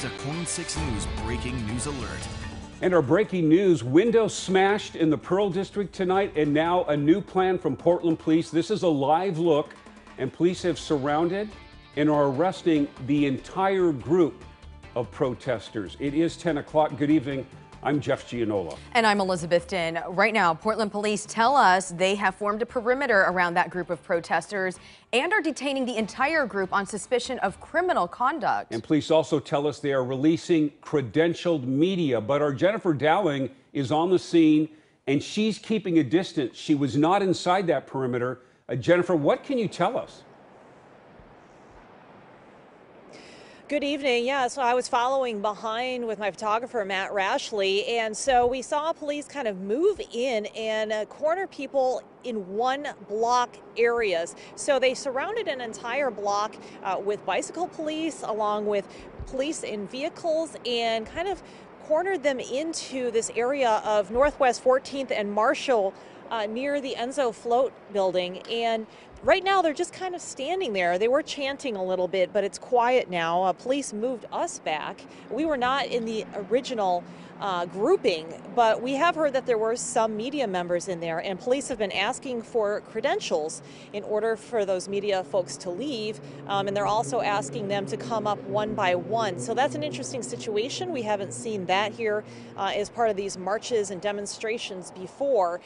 is a KOIN 6 News breaking news alert. And our breaking news, windows smashed in the Pearl District tonight, and now a new plan from Portland Police. This is a live look, and police have surrounded and are arresting the entire group of protesters. It is 10 o'clock. Good evening. I'm Jeff Gianola. And I'm Elizabeth Dinn. Right now, Portland police tell us they have formed a perimeter around that group of protesters and are detaining the entire group on suspicion of criminal conduct. And police also tell us they are releasing credentialed media. But our Jennifer Dowling is on the scene, and she's keeping a distance. She was not inside that perimeter. Jennifer, what can you tell us? Good evening. Yeah, so I was following behind with my photographer, Matt Rashley, and so we saw police kind of move in and corner people in one block areas. So they surrounded an entire block with bicycle police along with police in vehicles and kind of cornered them into this area of Northwest 14th and Marshall near the Enzo Float building. And right now, they're just kind of standing there. They were chanting a little bit, but it's quiet now. Police moved us back. We were not in the original grouping, but we have heard that there were some media members in there, and police have been asking for credentials in order for those media folks to leave, and they're also asking them to come up one by one. So that's an interesting situation. We haven't seen that here as part of these marches and demonstrations before.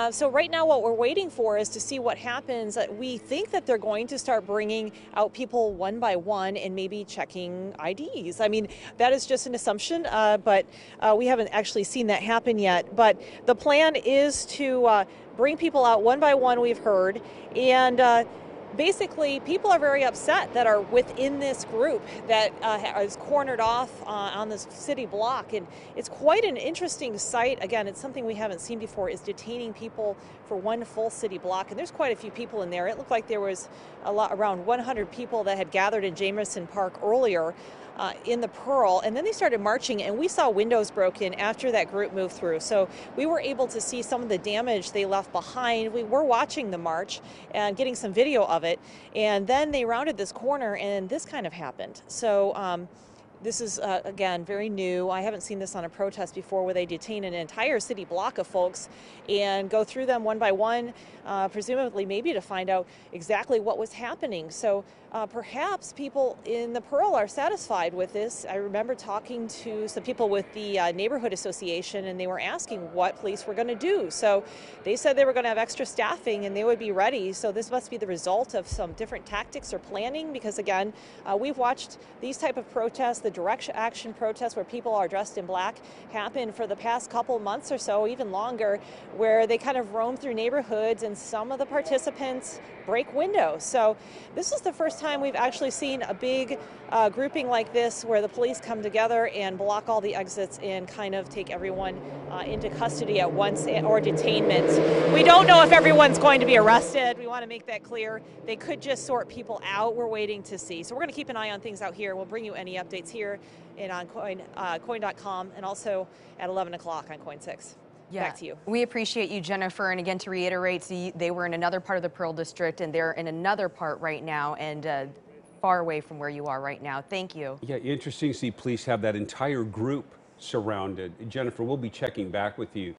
So right now what we're waiting for is to see what happens. We think that they're going to start bringing out people one by one and maybe checking IDs. I mean, that is just an assumption, but we haven't actually seen that happen yet. But the plan is to bring people out one by one, we've heard, and basically, people are very upset that are within this group that is cornered off on this city block. And it's quite an interesting sight. Again, it's something we haven't seen before, is detaining people for one full city block. And there's quite a few people in there. It looked like there was around 100 people that had gathered in Jamerson Park earlier in the Pearl, and then they started marching, and we saw windows broken after that group moved through. So we were able to see some of the damage they left behind. We were watching the march and getting some video of it, and then they rounded this corner and this kind of happened. So this is, again, very new. I haven't seen this on a protest before, where they detain an entire city block of folks and go through them one by one, presumably maybe to find out exactly what was happening. So perhaps people in the Pearl are satisfied with this. I remember talking to some people with the neighborhood association, and they were asking what police were going to do. So they said they were going to have extra staffing and they would be ready. So this must be the result of some different tactics or planning, because again, we've watched these type of protests, the direct action protests where people are dressed in black, happen for the past couple months or so, even longer, where they kind of roam through neighborhoods and some of the participants break windows. So this is the first time we've actually seen a big grouping like this, where the police come together and block all the exits and kind of take everyone into custody at once, or detainment. We don't know if everyone's going to be arrested. We want to make that clear. They could just sort people out. We're waiting to see. So we're going to keep an eye on things out here. We'll bring you any updates here and on KOIN.com, and also at 11 o'clock on KOIN 6. Yeah, back to you. We appreciate you, Jennifer. And again, to reiterate, they were in another part of the Pearl District, and they're in another part right now, and far away from where you are right now. Thank you. Yeah, interesting to see police have that entire group surrounded. Jennifer, we'll be checking back with you.